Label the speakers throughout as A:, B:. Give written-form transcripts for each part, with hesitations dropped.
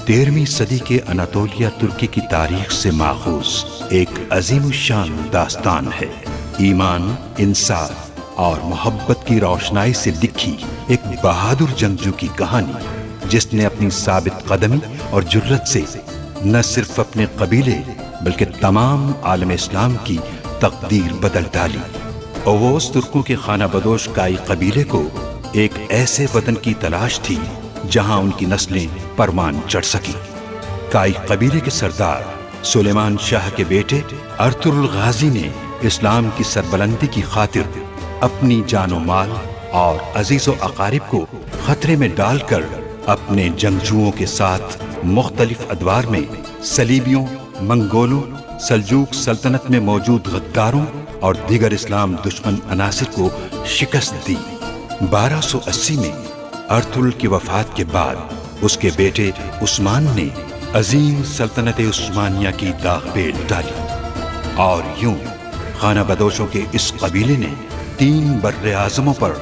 A: 13वीं सदी के अनातोलिया तुर्की की तारीख से माखूज एक अजीमुशान दास्तान है। ईमान, इंसाफ और मोहब्बत की रोशनाई से लिखी एक बहादुर जंगजू की कहानी, जिसने अपनी साबित कदमी और जुर्रत से न सिर्फ अपने कबीले बल्कि तमाम आलम इस्लाम की तकदीर बदल डाली। ओवोस तुर्कों के खाना बदोश काई कबीले को एक ऐसे वतन की तलाश थी जहां उनकी नस्लें परवान चढ़ सकी। काई कबीले के सरदार सुलेमान शाह के बेटे अर्तुरुल गाजी ने इस्लाम की सरबलंदी की खातिर अपनी जानो माल और अजीजो अकारिब को खतरे में डालकर अपने जंगजुओं के साथ मुख्तलिफ अदवार में सलीबियों, मंगोलों, सल्जूक सल्तनत में मौजूद गद्दारों और दीगर इस्लाम दुश्मन अनासिर को शिकस्त दी। 1280 में अर्तुरुल की वफात के बाद उसके बेटे उस्मान ने अजीम सल्तनत उस्मानिया की दागपेल डाली और यूं खाना बदोशों के इस कबीले ने 3 बर्रे आज़मों पर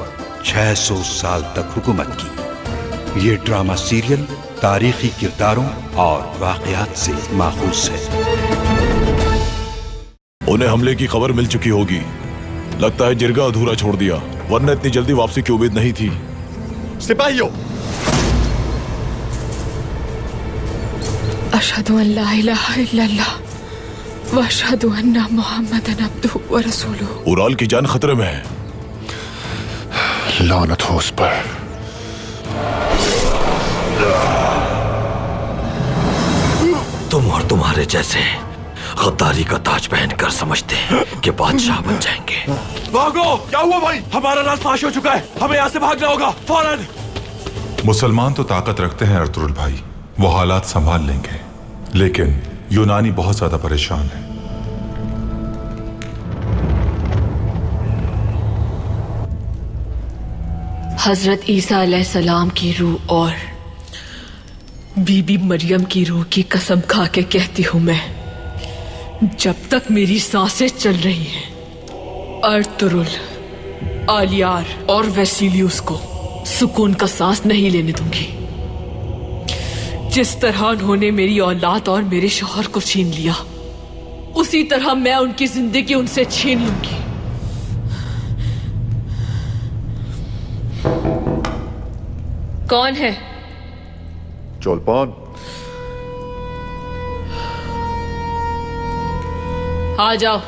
A: 600 साल तक हुकूमत की। ये ड्रामा सीरियल तारीखी किरदारों और वाक़यात से माखूज है।
B: उन्हें हमले की खबर मिल चुकी होगी। लगता है जिरगा अधूरा छोड़ दिया, वरना इतनी जल्दी वापसी की उम्मीद नहीं थी।
C: सिपाहियों,
D: अशहदु अन ला इलाहा इल्लल्लाह व अशहदु अन्ना मुहम्मदन अब्दुहु व रसूलुहु।
B: उराल की जान खतरे में है।
C: लानत हो उस पर।
E: तुम और तुम्हारे जैसे गद्दारी का ताज पहनकर समझते हैं कि बादशाह बन जाएंगे।
F: भागो! क्या हुआ भाई? हमारा राज फाश हो चुका है, हमें यहाँ से भागना होगा फौरन।
G: मुसलमान तो ताकत रखते हैं अर्तुरुल भाई, वो हालात संभाल लेंगे, लेकिन यूनानी बहुत ज्यादा परेशान है।
D: हजरत ईसा अलैहिस्सलाम की रूह और बीबी मरियम की रूह की कसम खा के कहती हूं मैं, जब तक मेरी सांसें चल रही हैं, अर्तुरुल, आलियार और वेसिलियस को सुकून का सांस नहीं लेने दूंगी। जिस तरह उन्होंने मेरी औलाद और मेरे शौहर को छीन लिया, उसी तरह मैं उनकी जिंदगी उनसे छीन लूंगी। कौन है?
C: चोलपान।
D: आ जाओ।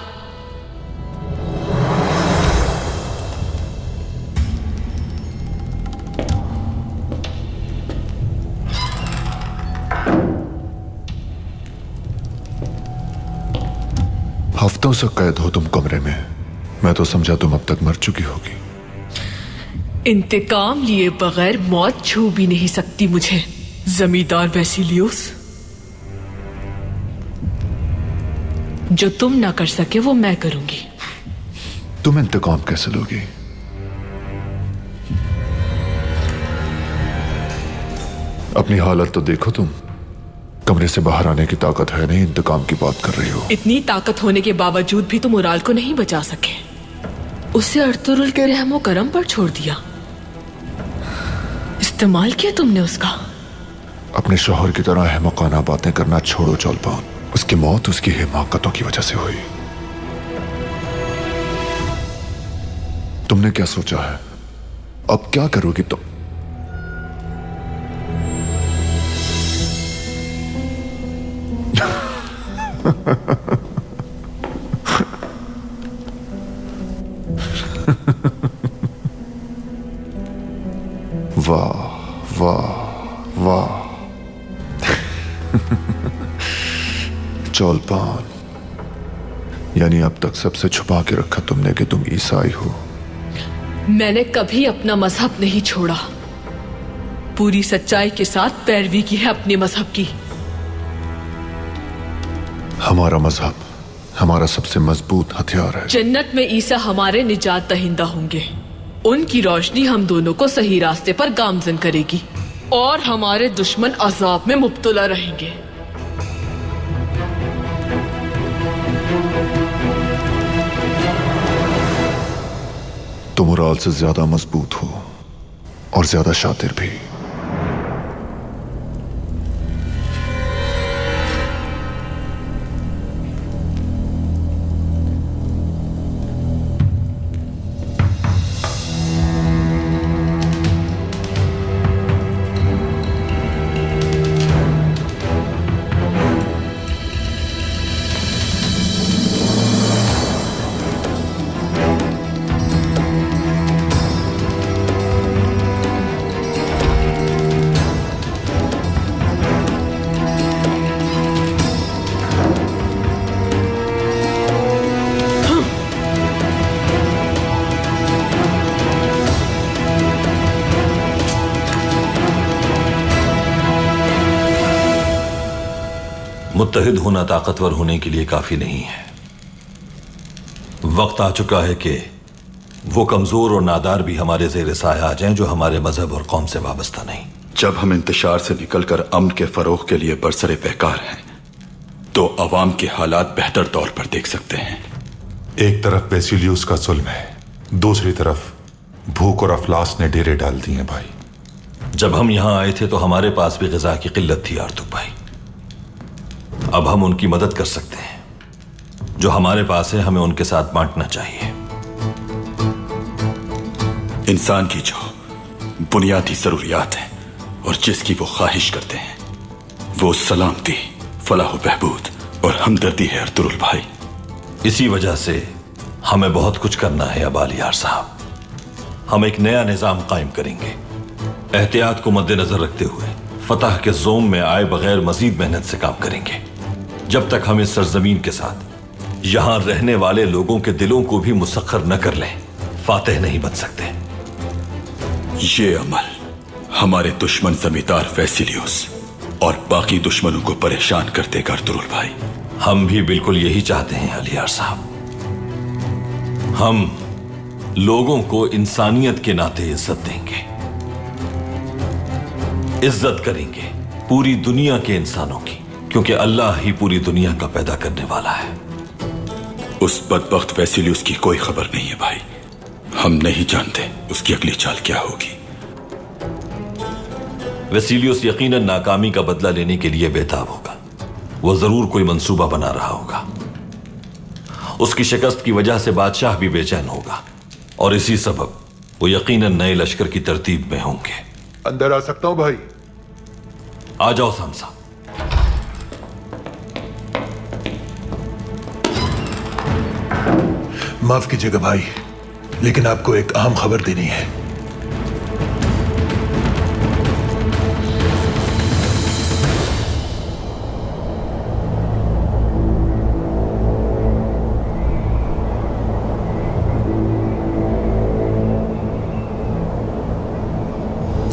C: हफ्तों से कैद हो तुम कमरे में, मैं तो समझा तुम अब तक मर चुकी होगी।
D: इंतकाम लिए बगैर मौत छू भी नहीं सकती मुझे, जमींदार वेसिलियस। जो तुम ना कर सके वो मैं करूंगी।
C: तुम इंतकाम कैसे लोगी? अपनी हालत तो देखो तुम, कमरे से बाहर आने की ताकत है नहीं, इंतकाम की बात कर रही हो।
D: इतनी ताकत होने के बावजूद भी तुम उराल को नहीं बचा सके। उसे अर्तुरुल के रहमो करम पर छोड़ दिया। इस्तेमाल किया तुमने उसका।
C: अपने शौहर की तरह अहमकाना बातें करना छोड़ो चोलपान। उसकी मौत उसकी हिमाकतों की वजह से हुई। तुमने क्या सोचा है? अब क्या करोगी तुम? वाह वाह वाह। चोलपान, यानी अब तक सबसे छुपा के रखा तुमने कि तुम ईसाई हो।
D: मैंने कभी अपना मजहब नहीं छोड़ा। पूरी सच्चाई के साथ पैरवी की है अपने मजहब की।
C: हमारा मजहब हमारा सबसे मजबूत हथियार है।
D: जन्नत में ईसा हमारे निजात दहिंदा होंगे। उनकी रोशनी हम दोनों को सही रास्ते पर गामजन करेगी और हमारे दुश्मन अजाब में मुब्तला रहेंगे।
C: तुम उराल से ज्यादा मजबूत हो और ज्यादा शातिर भी।
E: मुत्तहिद होना ताकतवर होने के लिए काफी नहीं है। वक्त आ चुका है कि वो कमजोर और नादार भी हमारे ज़ेर साया आ जाएं जो हमारे मजहब और कौम से वाबस्ता नहीं।
H: जब हम इंतशार से निकलकर अमन के फरोग के लिए बरसरे पैकार हैं तो अवाम के हालात बेहतर तौर पर देख सकते हैं।
G: एक तरफ वेसिलियस का जुल्म है, दूसरी तरफ भूख और अफलास ने डेरे डाल दिए भाई।
E: जब हम यहां आए थे तो हमारे पास भी ग़िज़ा की किल्लत थी आर्तुक भाई। अब हम उनकी मदद कर सकते हैं। जो हमारे पास है हमें उनके साथ बांटना चाहिए।
H: इंसान की जो बुनियादी जरूरियात हैं और जिसकी वो ख्वाहिश करते हैं वो सलामती, फलाह बहबूद और हमदर्दी है अर्तुरुल भाई।
E: इसी वजह से हमें बहुत कुछ करना है अबालियार साहब। हम एक नया निजाम कायम करेंगे, एहतियात को मद्देनजर रखते हुए फतह के जोम में आए बगैर मजीद मेहनत से काम करेंगे। जब तक हम इस सरजमीन के साथ यहां रहने वाले लोगों के दिलों को भी मुसख्खर न कर लें, फातेह नहीं बन सकते।
H: ये अमल हमारे दुश्मन जमींदार वेसिलियस और बाकी दुश्मनों को परेशान कर देगा अर्तुरुल भाई।
E: हम भी बिल्कुल यही चाहते हैं अलियार साहब। हम लोगों को इंसानियत के नाते इज्जत देंगे, इज्जत करेंगे पूरी दुनिया के इंसानों की, क्योंकि अल्लाह ही पूरी दुनिया का पैदा करने वाला है।
H: उस बदबख्त वेसिलियस की कोई खबर नहीं है भाई। हम नहीं जानते उसकी अगली चाल क्या होगी।
E: वेसिलियस यकीनन नाकामी का बदला लेने के लिए बेताब होगा। वो जरूर कोई मंसूबा बना रहा होगा। उसकी शिकस्त की वजह से बादशाह भी बेचैन होगा और इसी सबब वो यकीनन नए लश्कर की तरतीब में होंगे।
C: अंदर आ सकता हूं भाई?
E: आ जाओ साम साहब।
I: माफ कीजिएगा भाई, लेकिन आपको एक अहम खबर देनी है।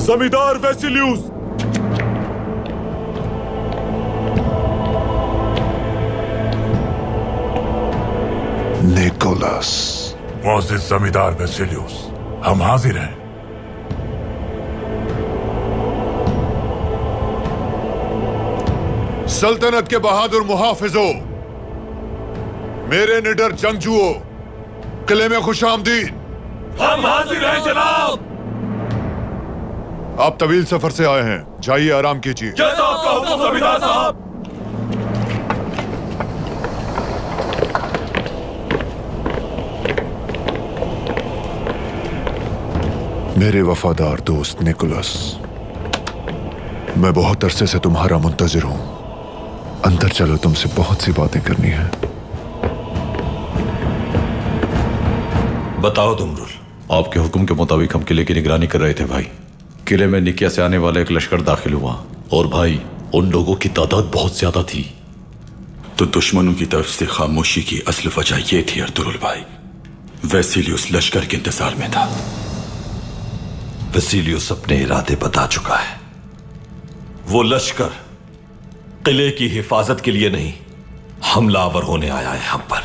B: जमींदार वेसिलियस,
C: निकोलस।
I: मोअज़्ज़िज़ जमींदार वेसिलियस, हम हाजिर हैं।
C: सल्तनत के बहादुर मुहाफिजों, मेरे निडर जंगजुओं, किले में खुशामदीद।
F: हम हाजिर हैं जनाब।
C: आप तवील सफर से आए हैं, जाइए आराम कीजिए।
F: जैसा आपका हुक्म जमींदार साहब।
C: मेरे वफादार दोस्त निकोलस, मैं बहुत अरसे से तुम्हारा मुंतजिर हूं। अंदर चलो, तुमसे बहुत सी बातें करनी है।
E: बताओ दुमरुल।
B: आपके हुक्म के मुताबिक हम किले की निगरानी कर रहे थे भाई। किले में निकिया से आने वाला एक लश्कर दाखिल हुआ और भाई उन लोगों की तादाद बहुत ज्यादा थी।
H: तो दुश्मनों की तरफ से खामोशी की असल वजह यह थी अर्तुरुल भाई, वेसिलियस लश्कर के इंतजार में था।
E: वेसिलियस अपने इरादे बता चुका है। वो लश्कर किले की हिफाजत के लिए नहीं, हमलावर होने आया है हम पर।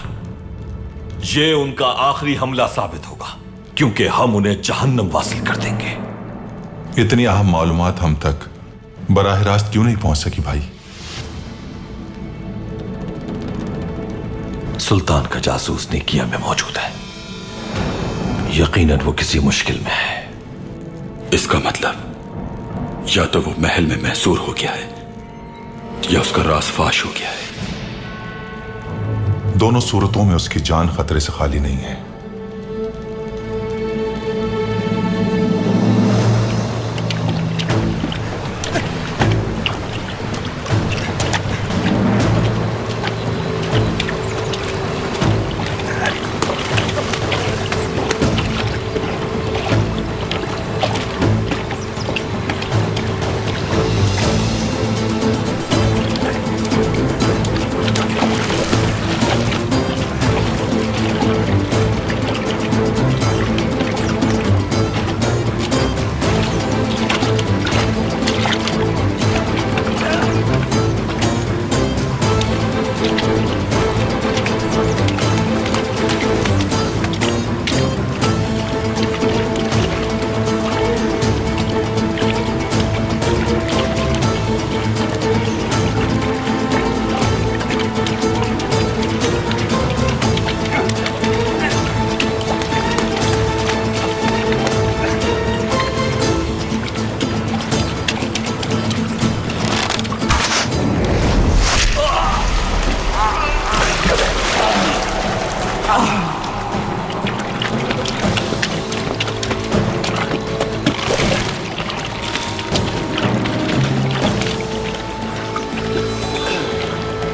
E: यह उनका आखिरी हमला साबित होगा, क्योंकि हम उन्हें जहन्नम वासिल कर देंगे।
G: इतनी अहम मालूमात हम तक बराह रास्त क्यों नहीं पहुंच सकी भाई?
E: सुल्तान का जासूस निकिया में मौजूद है। यकीनन वो किसी मुश्किल में है।
H: इसका मतलब या तो वो महल में महसूर हो गया है या उसका राज फाश हो गया है।
G: दोनों सूरतों में उसकी जान खतरे से खाली नहीं है।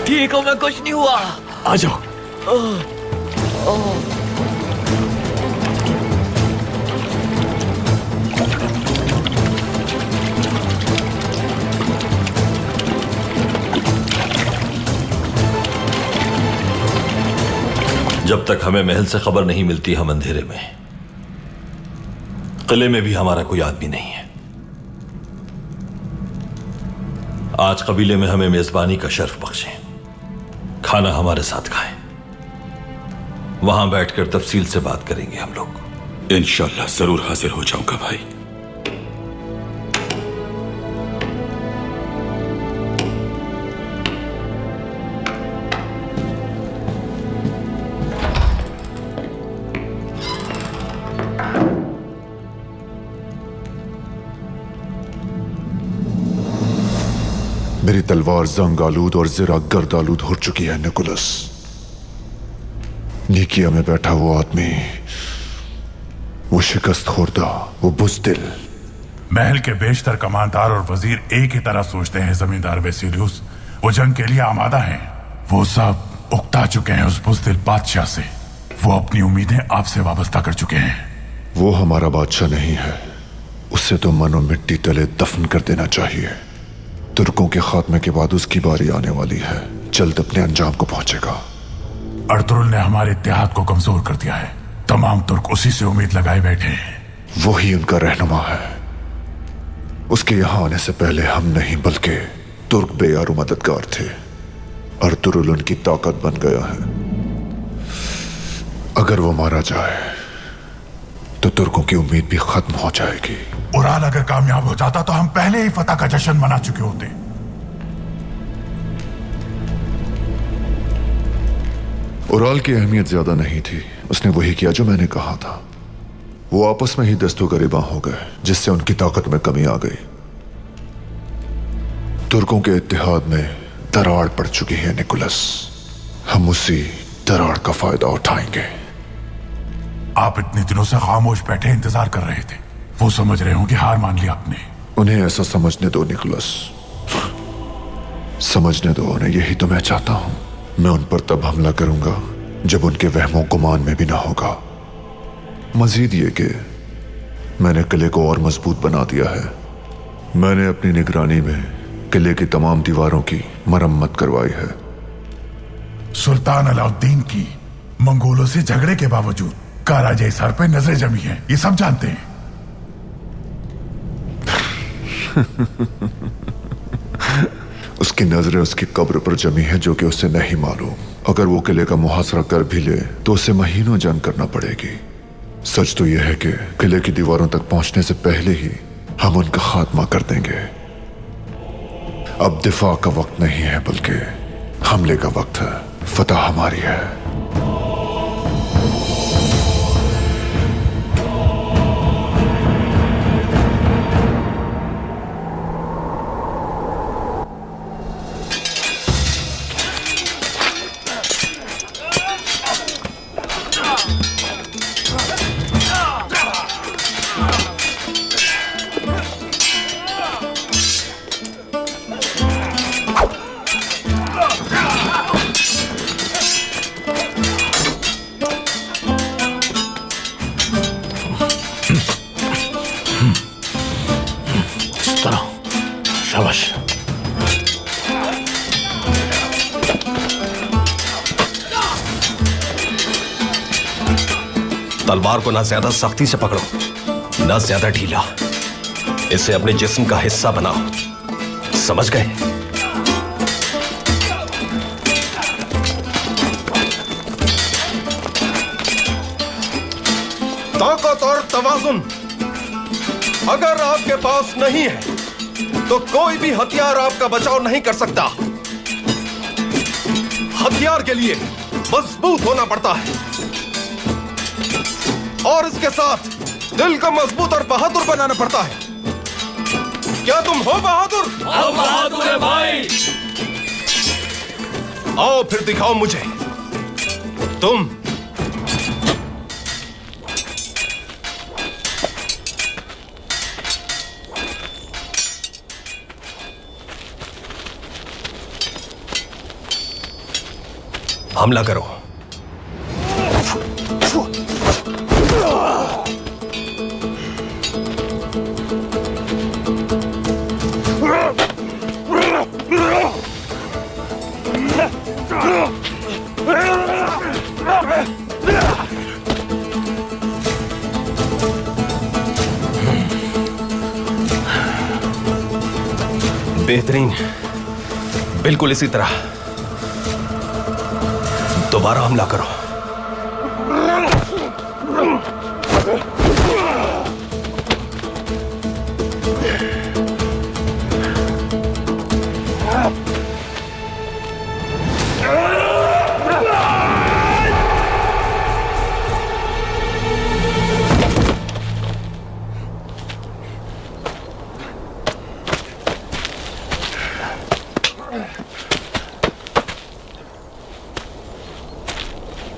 F: ठीक हूँ मैं, कुछ नहीं हुआ।
J: आ जाओ।
E: जब तक हमें महल से खबर नहीं मिलती हम अंधेरे में। किले में भी हमारा कोई आदमी नहीं है। आज कबीले में हमें मेजबानी का शर्फ बख्शें, खाना हमारे साथ खाएं, वहां बैठकर तफसील से बात करेंगे हम लोग।
H: इंशाल्लाह जरूर हाजिर हो जाऊंगा भाई।
C: मेरी तलवार जंग आलूद और जिरा गर्द आलूद हो चुकी है निकोलस। निकिया में बैठा वो आदमी, वो शिकस्त खोरदा, वो बुज़दिल।
I: महल के बेशतर कमांडर और वजीर एक ही तरह सोचते हैं जमींदार वेसिलियस। वो जंग के लिए आमादा हैं। वो सब उकता चुके हैं उस बुज़दिल बादशाह से। वो अपनी उम्मीदें आपसे वाबस्ता कर चुके हैं।
C: वो हमारा बादशाह नहीं है, उसे तो मनो मिट्टी तले दफन कर देना चाहिए। तुर्कों के खात्मे के बाद उसकी बारी आने वाली है, जल्द अपने अंजाम को पहुंचेगा।
I: अर्तुरुल ने हमारे इत्तेहाद को कमजोर कर दिया है। तमाम तुर्क उसी से उम्मीद लगाए बैठे हैं।
C: वही उनका रहनुमा है। उसके यहां आने से पहले हम नहीं बल्कि तुर्क बेयारू मददगार थे। अर्तुरुल उनकी ताकत बन गया है। अगर वो मारा जाए तो तुर्कों की उम्मीद भी खत्म हो जाएगी।
I: उराल अगर कामयाब हो जाता तो हम पहले ही फतह का जश्न मना चुके होते।
C: उराल की अहमियत ज्यादा नहीं थी। उसने वही किया जो मैंने कहा था। वो आपस में ही दस्तों गरीबा हो गए, जिससे उनकी ताकत में कमी आ गई। तुर्कों के इत्तेहाद में दरार पड़ चुकी है निकोलस। हम उसी दरार का फायदा उठाएंगे।
I: आप इतने दिनों से खामोश बैठे इंतजार कर रहे थे। वो समझ रहे होंगे हार मान लिया आपने।
C: उन्हें ऐसा समझने दो निकोलस, समझने दो उन्हें। यही तो मैं चाहता हूं। मैं उन पर तब हमला करूंगा जब उनके वहमों गुमान में भी ना होगा। मजीद ये कि मैंने किले को और मजबूत बना दिया है। मैंने अपनी निगरानी में किले की तमाम दीवारों की मरम्मत करवाई है।
I: सुल्तान अलाउद्दीन की मंगोलों से झगड़े के बावजूद काराजे सर पे नजरें जमी हैं, ये सब जानते हैं।
C: उसकी नजरें उसकी कब्र पर जमी है, जो कि उसे नहीं मालूम। अगर वो किले का मुहासरा कर भी ले तो उसे महीनों जंग करना पड़ेगी। सच तो यह है कि किले की दीवारों तक पहुंचने से पहले ही हम उनका खात्मा कर देंगे। अब दिफा का वक्त नहीं है बल्कि हमले का वक्त है। फतह हमारी है।
J: शाबाश।
F: तलवार को ना ज्यादा सख्ती से पकड़ो, ना ज्यादा ढीला। इसे अपने जिस्म का हिस्सा बनाओ, समझ गए?
K: ताकत और तवाजुन अगर आपके पास नहीं है तो कोई भी हथियार आपका बचाव नहीं कर सकता। हथियार के लिए मजबूत होना पड़ता है और इसके साथ दिल को मजबूत और बहादुर बनाना पड़ता है। क्या तुम हो बहादुर?
J: हम बहादुर हैं भाई।
K: आओ फिर दिखाओ मुझे तुम।
F: हमला करो। बेहतरीन, बिल्कुल इसी तरह दोबारा हमला करो।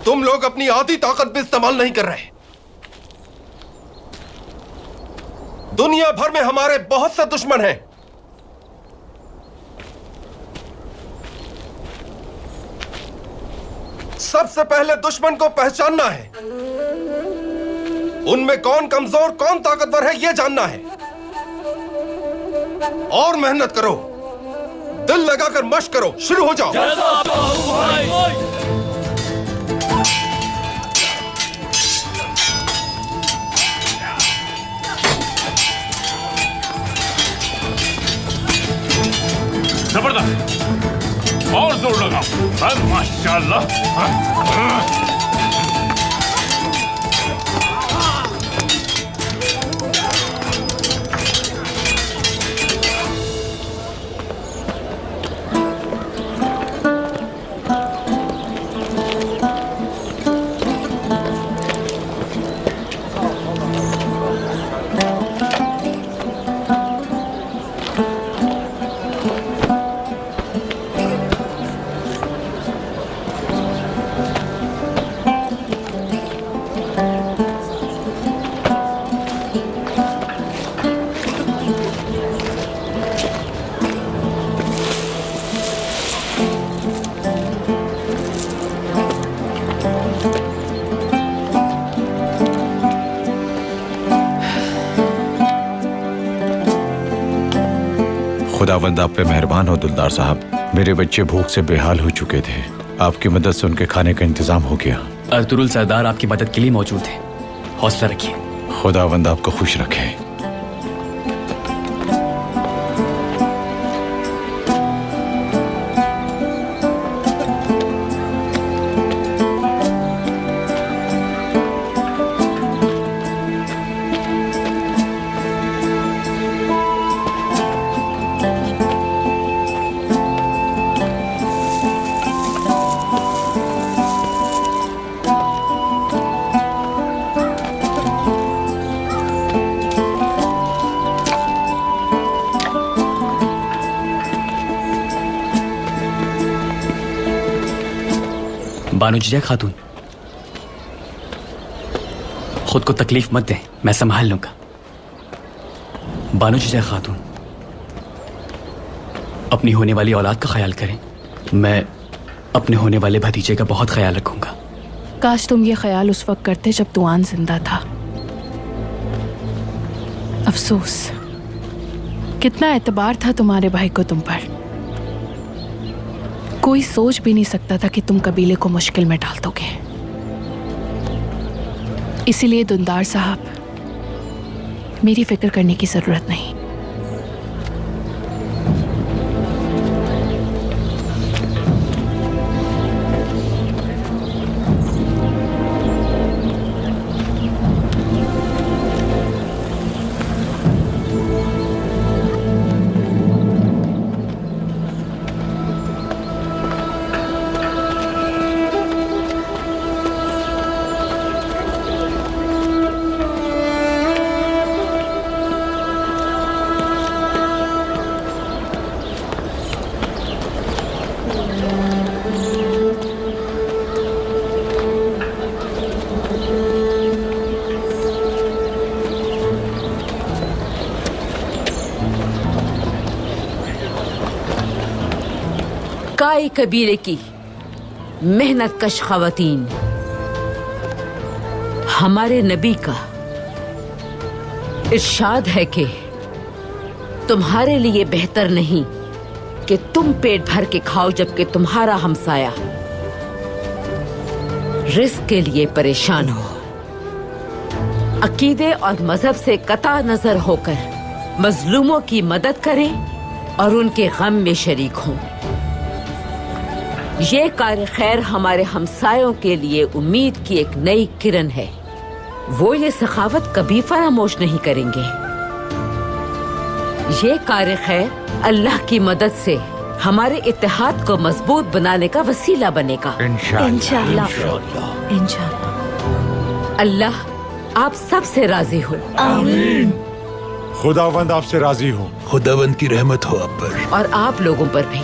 K: तुम लोग अपनी आधी ताकत भी इस्तेमाल नहीं कर रहे। दुनिया भर में हमारे बहुत से दुश्मन हैं। सबसे पहले दुश्मन को पहचानना है। उनमें कौन कमजोर कौन ताकतवर है यह जानना है। और मेहनत करो, दिल लगाकर मशक करो। शुरू हो जाओ।
I: जबरदस्त, और जोर लगाओ। माशाल्लाह।
B: खुदावंद आप पे मेहरबान हो दुलदार साहब। मेरे बच्चे भूख से बेहाल हो चुके थे। आपकी मदद से उनके खाने का इंतजाम हो गया।
J: अर्तुरुल सरदार आपकी मदद के लिए मौजूद है। हौसला रखिए।
B: खुदावंद आपको खुश रखे। बानो जिया खातून, खुद को तकलीफ मत दें, मैं संभाल लूंगा। बानो जिया खातून, अपनी होने वाली औलाद का ख्याल करें। मैं अपने होने वाले भतीजे का बहुत ख्याल रखूंगा।
L: काश तुम ये ख्याल उस वक्त करते जब तुआन जिंदा था। अफसोस, कितना एतबार था तुम्हारे भाई को तुम पर। कोई सोच भी नहीं सकता था कि तुम कबीले को मुश्किल में डाल दोगे। इसीलिए दुलदार साहब, मेरी फिक्र करने की जरूरत नहीं।
D: काई कबीले की
M: मेहनत कश खवातीन, हमारे नबी का इरशाद है कि तुम्हारे लिए बेहतर नहीं कि तुम पेट भर के खाओ जबकि तुम्हारा हमसाया रिस्क के लिए परेशान हो। अकीदे और मजहब से कता नजर होकर मजलूमों की मदद करें और उनके गम में शरीक हों। ये कार खैर हमारे हमसायों के लिए उम्मीद की एक नई किरण है। वो ये सखावत कभी फरामोश नहीं करेंगे। ये कार खैर अल्लाह की मदद से हमारे इत्तेहाद को मजबूत बनाने का वसीला बनेगा।
L: इंशाअल्लाह।
M: अल्लाह आप सबसे राजी हो।
L: आमीन।
N: खुदावंद आपसे राजी हो।
A: खुदावंद की रहमत हो आप पर
M: और आप लोगों पर भी।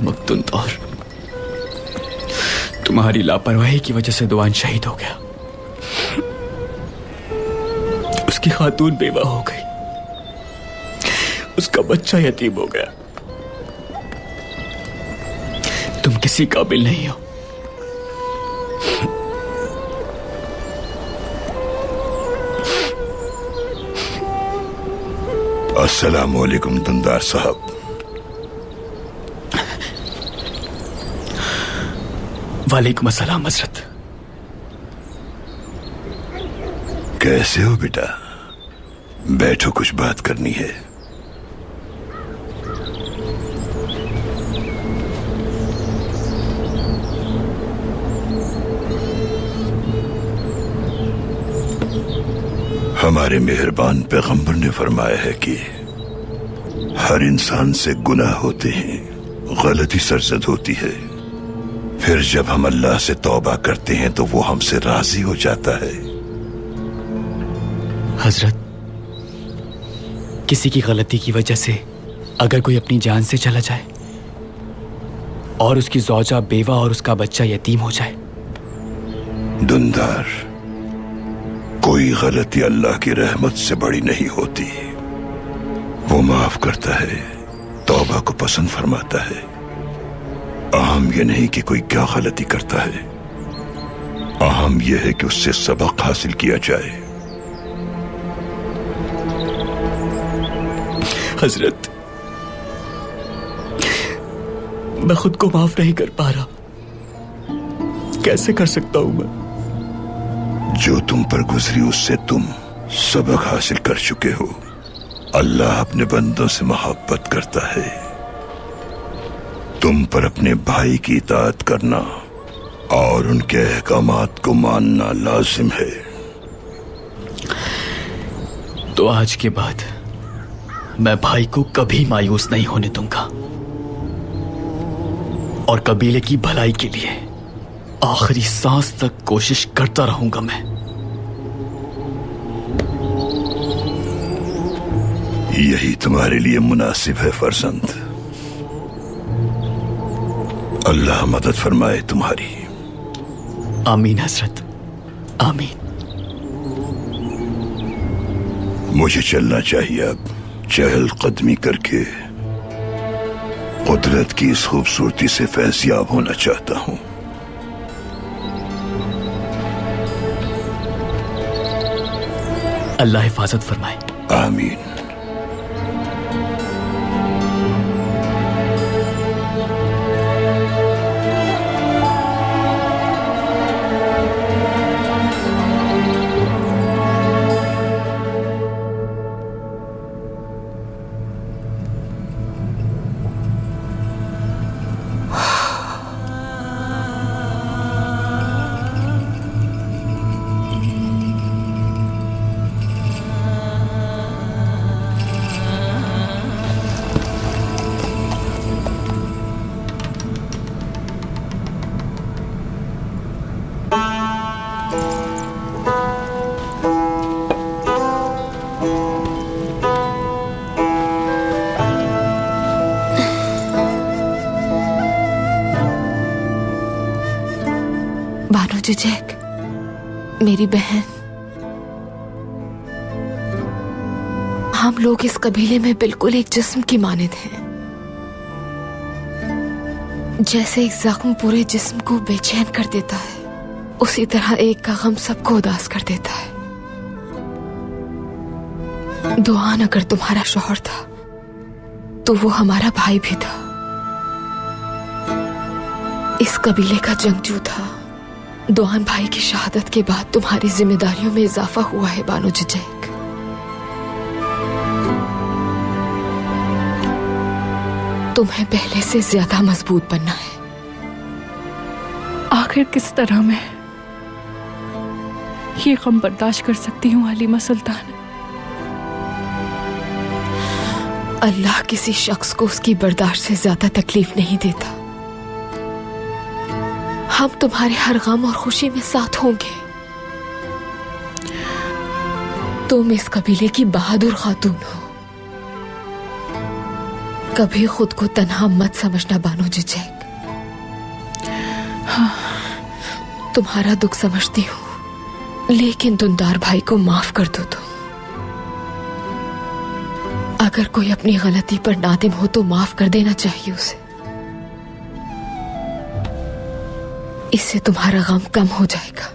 J: मकतुंदार, तुम्हारी लापरवाही की वजह से दुआन शहीद हो गया। उसकी खातून बेवा हो गई, उसका बच्चा यतीम हो गया। तुम किसी काबिल नहीं हो।
A: अस्सलाम वालेकुम दुंदार साहब।
J: वालेकुम अस्सलाम हजरत।
A: कैसे हो बेटा? बैठो, कुछ बात करनी है। हमारे मेहरबान पैगंबर ने फरमाया है कि हर इंसान से गुनाह होते हैं, गलती सरजद होती है, फिर जब हम अल्लाह से तौबा करते हैं तो वो हमसे राजी हो जाता है।
J: हजरत, किसी की गलती की वजह से अगर कोई अपनी जान से चला जाए और उसकी ज़ौजा बेवा और उसका बच्चा यतीम हो जाए।
A: दुंदार, कोई गलती अल्लाह की रहमत से बड़ी नहीं होती। वो माफ करता है, तौबा को पसंद फरमाता है। अहम यह नहीं कि कोई क्या गलती करता है, अहम यह है कि उससे सबक हासिल किया जाए।
J: हजरत, मैं खुद को माफ नहीं कर पा रहा। कैसे कर सकता हूं मैं?
A: जो तुम पर गुजरी उससे तुम सबक हासिल कर चुके हो। अल्लाह अपने बंदों से मोहब्बत करता है। तुम पर अपने भाई की इताअत करना और उनके अहकामात को मानना लाजिम है।
J: तो आज के बाद मैं भाई को कभी मायूस नहीं होने दूंगा और कबीले की भलाई के लिए आखिरी सांस तक कोशिश करता रहूंगा मैं।
A: यही तुम्हारे लिए मुनासिब है फरजंद। अल्लाह मदद फरमाए तुम्हारी।
J: आमीन हजरत, आमीन।
A: मुझे चलना चाहिए अब। चहल कदमी करके कुदरत की इस खूबसूरती से फैज़याब होना चाहता हूं।
J: अल्लाह हिफाजत फरमाए।
A: आमीन।
L: जिजैक, मेरी बहन, हम लोग इस कबीले में बिल्कुल एक जिस्म की मानिंद हैं। जैसे एक जख्म पूरे जिस्म को बेचैन कर देता है, उसी तरह एक का गम सबको उदास कर देता है। दुआन अगर तुम्हारा शौहर था तो वो हमारा भाई भी था। इस कबीले का जंगजू था। दुआन भाई की शहादत के बाद तुम्हारी जिम्मेदारियों में इजाफा हुआ है बानो जिजैक। तुम्हें पहले से ज्यादा मजबूत बनना है।
O: आखिर किस तरह मैं ये गम बर्दाश्त कर सकती हूँ हलीमा सुल्तान?
L: अल्लाह किसी शख्स को उसकी बर्दाश्त से ज्यादा तकलीफ नहीं देता। हम तुम्हारे हर गम और खुशी में साथ होंगे। तुम इस कबीले की बहादुर खातून हो। कभी खुद को तन्हा मत समझना बानो जिजैक। हाँ, तुम्हारा दुख समझती हूँ, लेकिन दुंदार भाई को माफ कर दो तुम। अगर कोई अपनी गलती पर नादिम हो तो माफ कर देना चाहिए उसे। इससे तुम्हारा गम कम हो जाएगा।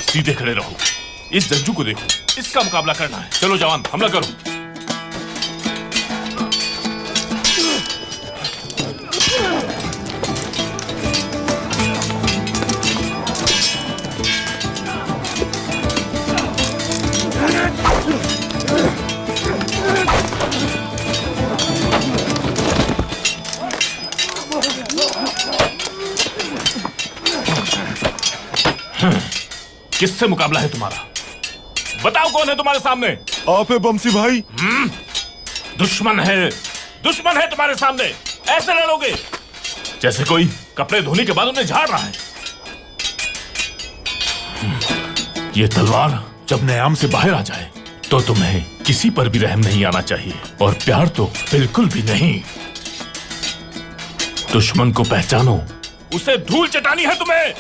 P: सीधे खड़े रहो। इस जंजू को देखो, इसका मुकाबला करना है। चलो जवान, हमला करो। किससे मुकाबला है तुम्हारा? बताओ कौन है तुम्हारे सामने?
N: आप है बमसी भाई।
P: दुश्मन है तुम्हारे सामने। ऐसे लड़ोगे जैसे कोई कपड़े धोने के बाद उन्हें झाड़ रहा है। ये तलवार जब न्याम से बाहर आ जाए तो तुम्हें किसी पर भी रहम नहीं आना चाहिए, और प्यार तो बिल्कुल भी नहीं। दुश्मन को पहचानो, उसे धूल चटानी है तुम्हें।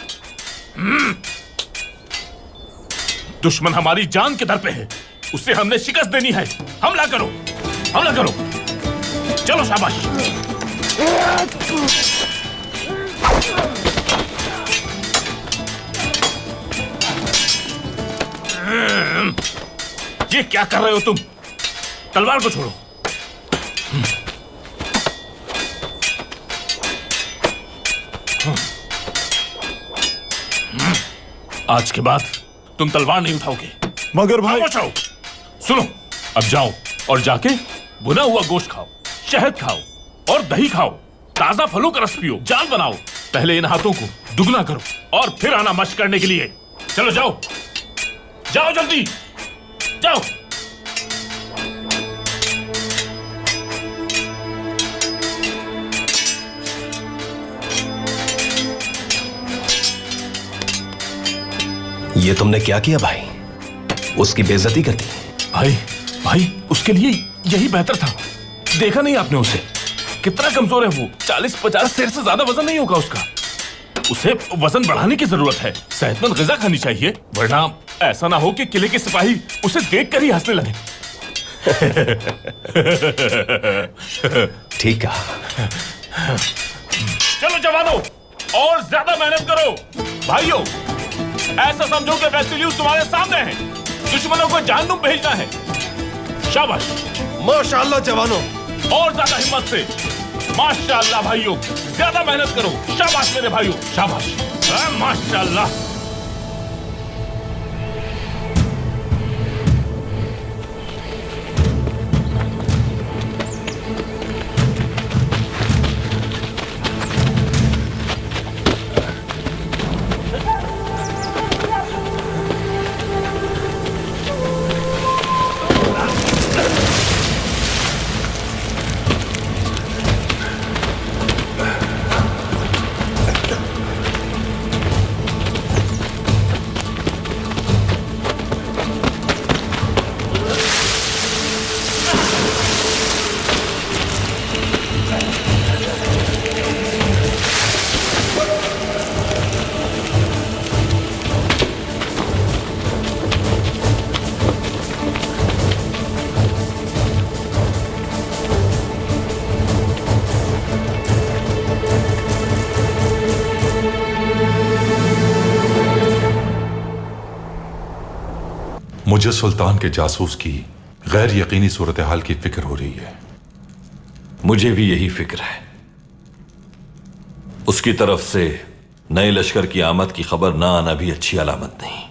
P: दुश्मन हमारी जान के दर पे है, उसे हमने शिकस्त देनी है। हमला करो, हमला करो। चलो शाबाश। ये क्या कर रहे हो तुम? तलवार को छोड़ो। आज के बाद तुम तलवार नहीं उठाओगे।
N: मगर भाई
P: सुनो, अब जाओ और जाके भुना हुआ गोश्त खाओ, शहद खाओ और दही खाओ, ताजा फलों का रस पियो, जान बनाओ। पहले इन हाथों को दुगना करो और फिर आना मशक करने के लिए। चलो जाओ, जाओ जल्दी जाओ।
F: ये तुमने क्या किया भाई? उसकी बेइज्जती कर दी।
P: भाई उसके लिए यही बेहतर था। देखा नहीं आपने उसे? कितना कमजोर है वो। 40-50 सेर से ज्यादा वजन नहीं होगा उसका। उसे वजन बढ़ाने की जरूरत है। सेहतमंद ग़िज़ा खानी चाहिए, वरना ऐसा ना हो कि किले के सिपाही उसे देखकर ही हंसने लगे।
F: ठीक है।
P: चलो जवानों, और ज्यादा मेहनत करो। भाइयों, ऐसा समझो कि वेसिलियस तुम्हारे सामने है। दुश्मनों को जहन्नुम भेजना है। शाबाश।
K: माशाअल्लाह जवानों,
P: और ज्यादा हिम्मत से। माशाअल्लाह भाइयों, ज्यादा मेहनत करो। शाबाश मेरे भाइयों, शाबाश। माशाअल्लाह।
G: मुझे सुल्तान के जासूस की गैर यकीनी सूरत हाल की फिक्र हो रही है।
E: मुझे भी यही फिक्र है। उसकी तरफ से नए लश्कर की आमद की खबर ना आना भी अच्छी अलामत नहीं।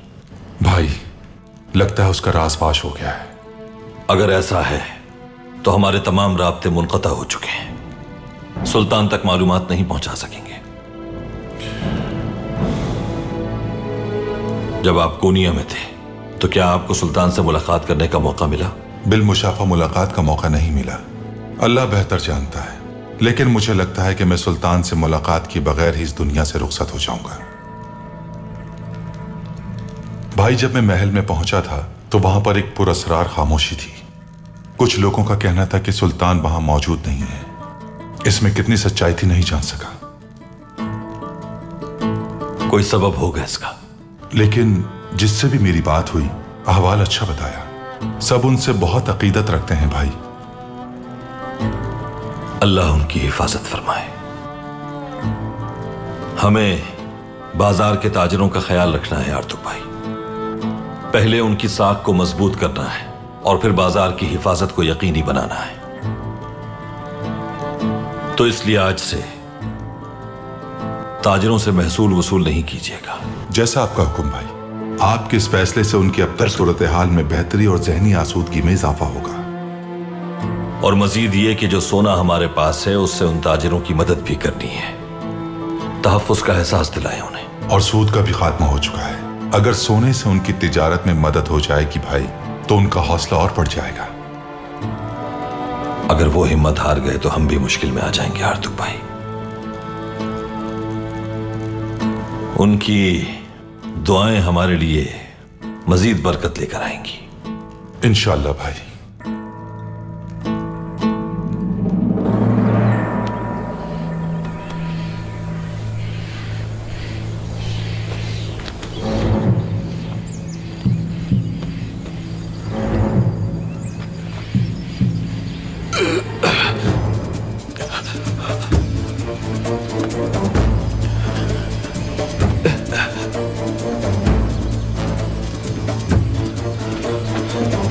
G: भाई, लगता है उसका राज फाश हो गया है।
E: अगर ऐसा है तो हमारे तमाम राब्ते मुनक़ता हो चुके हैं। सुल्तान तक मालूमात नहीं पहुंचा सकेंगे। जब आप कोनिया में थे तो क्या आपको सुल्तान से मुलाकात करने का मौका मिला?
G: बिलमुशाफा मुलाकात का मौका नहीं मिला। अल्लाह बेहतर जानता है, लेकिन मुझे लगता है कि मैं सुल्तान से मुलाकात किए बगैर ही इस दुनिया से रुखसत हो जाऊंगा। भाई, जब मैं महल में पहुंचा था तो वहां पर एक पुरअसरार खामोशी थी। कुछ लोगों का कहना था कि सुल्तान वहां मौजूद नहीं है। इसमें कितनी सच्चाई थी नहीं जान सका।
E: कोई सबब होगा इसका।
G: लेकिन जिससे भी मेरी बात हुई, अहवाल अच्छा बताया। सब उनसे बहुत अकीदत रखते हैं भाई।
E: अल्लाह उनकी हिफाजत फरमाए। हमें बाजार के ताजरों का ख्याल रखना है आर्तुक भाई। पहले उनकी साख को मजबूत करना है और फिर बाजार की हिफाजत को यकीनी बनाना है। तो इसलिए आज से ताजरों से महसूल वसूल नहीं कीजिएगा।
G: जैसा आपका हुक्म भाई। आपके इस फैसले से उनकी अब तक सूरत हाल में बेहतरी और जहनी आसूदगी में इजाफा होगा।
E: और मजीद ये कि जो सोना हमारे पास है उससे उन ताजिरों की मदद भी करनी है। तहफ्फुज़ का एहसास दिलाएं उन्हें।
G: और सूद का भी खात्मा हो चुका है। अगर सोने से उनकी तिजारत में मदद हो जाएगी भाई, तो उनका हौसला और बढ़ जाएगा।
E: अगर वो हिम्मत हार गए तो हम भी मुश्किल में आ जाएंगे आर्तुक भाई। उनकी दुआएं हमारे लिए मजीद बरकत लेकर आएंगी
G: इंशाअल्लाह भाई।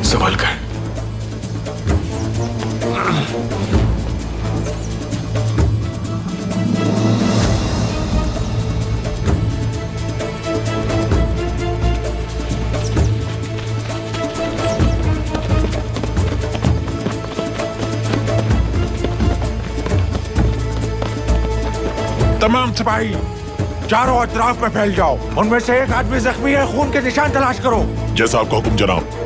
J: संभल कर।
N: तमाम सिपाही चारों अतराफ में फैल जाओ। उनमें से एक आदमी जख्मी है, खून के निशान तलाश करो।
C: जैसा आपका हुक्म जनाब।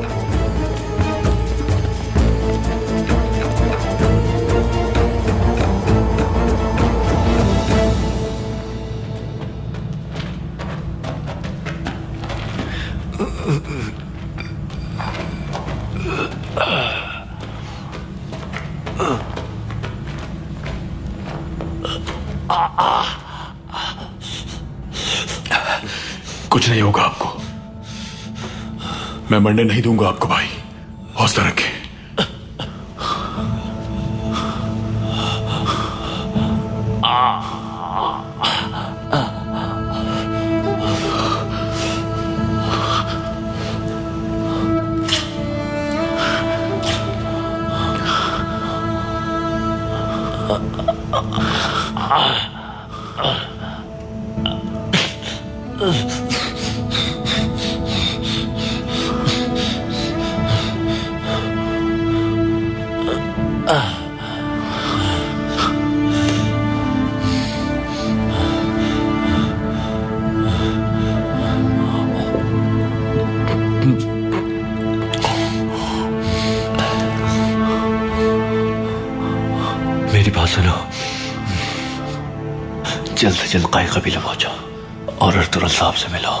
J: कुछ नहीं होगा आपको। मैं मरने नहीं दूंगा आपको भाई। हौसला रखें। मेरी बात सुनो। जल्द से जल्द काई कबीला पहुंचो और अर्तुगरुल साहब से मिलो।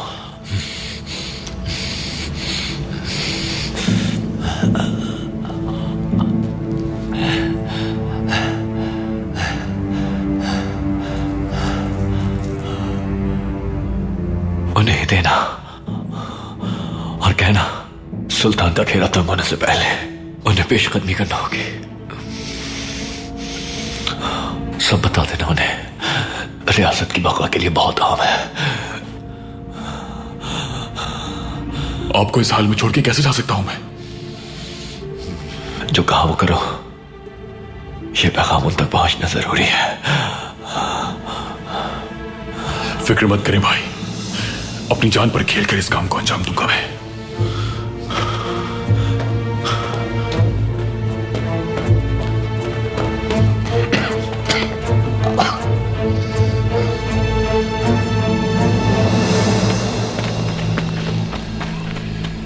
J: उन्हें देना और कहना सुल्तान का घेरा तंग होने से पहले उन्हें पेशकदमी करना होगी। सब बता देना उन्हें रियासत की बका के लिए बहुत अहम है।
Q: आपको इस हाल में छोड़ के कैसे जा सकता हूं मैं?
F: जो कहा वो करो। ये पैगाम उन तक पहुंचना जरूरी है।
Q: फिक्र मत करें भाई, अपनी जान पर खेल कर इस काम को अंजाम दूंगा मैं।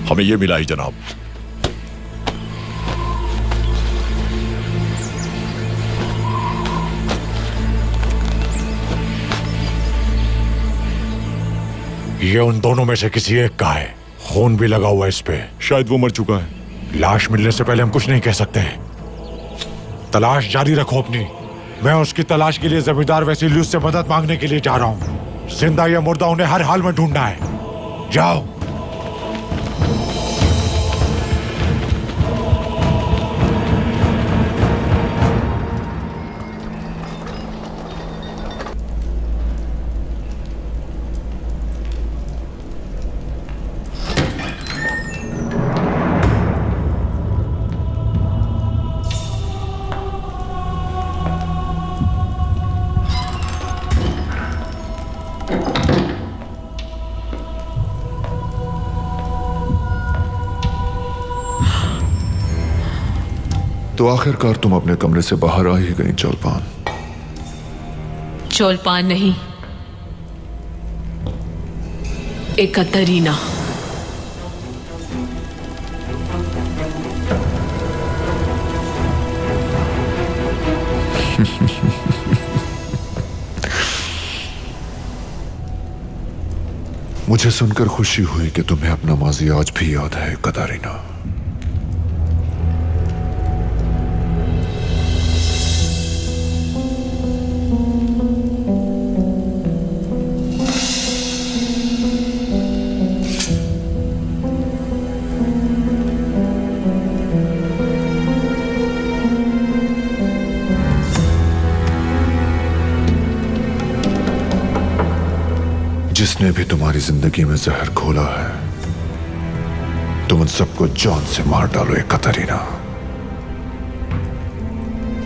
R: हमें ये मिला ही जनाब।
N: ये उन दोनों में से किसी एक का है। खून भी लगा हुआ है इस पे।
R: शायद वो मर चुका है।
N: लाश मिलने से पहले हम कुछ नहीं कह सकते हैं। तलाश जारी रखो अपनी। मैं उसकी तलाश के लिए जमींदार वेसिलियस से मदद मांगने के लिए जा रहा हूं। जिंदा या मुर्दा उन्हें हर हाल में ढूंढना है। जाओ।
C: तो आखिरकार तुम अपने कमरे से बाहर आ ही गई चौलपान।
D: चौलपान नहीं, एकतरीना।
C: मुझे सुनकर खुशी हुई कि तुम्हें अपना माजी आज भी याद है कतारीना। जिसने भी तुम्हारी जिंदगी में जहर घोला है, तुम उन सबको जान से मार डालो कतरीना।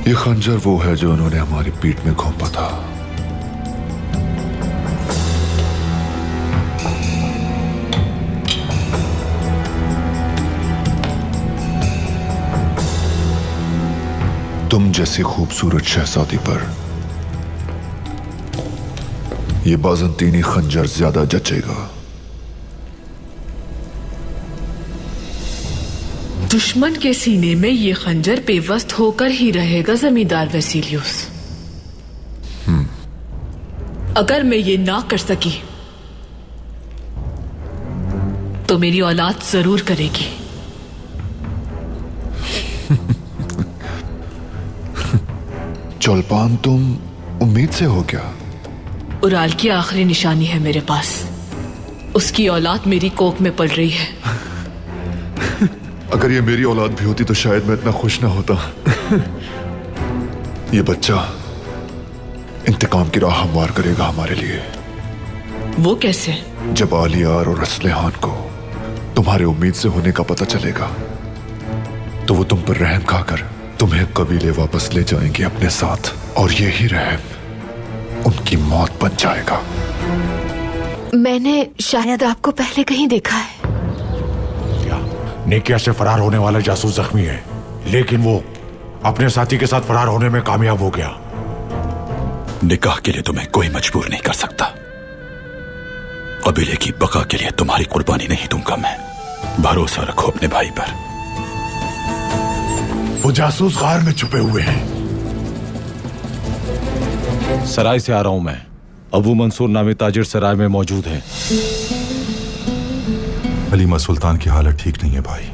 C: ये खंजर वो है जो उन्होंने हमारी पीठ में घोंपा था। तुम जैसी खूबसूरत शहजादी पर ये बाज़ंतीनी खंजर ज्यादा जचेगा।
D: दुश्मन के सीने में ये खंजर पेवस्त होकर ही रहेगा जमींदार वेसिलियस। अगर मैं ये ना कर सकी तो मेरी औलाद जरूर करेगी।
C: चौलपान, तुम उम्मीद से हो क्या?
D: उराल की आखिरी निशानी है मेरे पास। उसकी औलाद मेरी कोख में पल रही है।
C: अगर ये मेरी औलाद भी होती तो शायद मैं इतना खुश ना होता। ये बच्चा इंतकाम की राह हमवार करेगा हमारे लिए।
D: वो कैसे?
C: जब आलियार और असलेहान को तुम्हारे उम्मीद से होने का पता चलेगा तो वो तुम पर रहम खाकर तुम्हें कबीले वापस ले जाएंगे अपने साथ, और यही रहम उनकी मौत बन जाएगा।
L: मैंने शायद आपको पहले कहीं देखा है।
N: निकिया से फरार होने वाला जासूस जख्मी है, लेकिन वो अपने साथी के साथ फरार होने में कामयाब हो गया।
H: निकाह के लिए तुम्हें कोई मजबूर नहीं कर सकता। कबीले की बका के लिए तुम्हारी कुर्बानी नहीं दूंगा मैं। भरोसा रखो अपने भाई पर।
N: वो जासूस गार में छुपे हुए हैं।
B: सराय से आ रहा हूं मैं। अबू मंसूर नामी ताजिर सराय में मौजूद है।
G: हलीमा सुल्तान की हालत ठीक नहीं है भाई।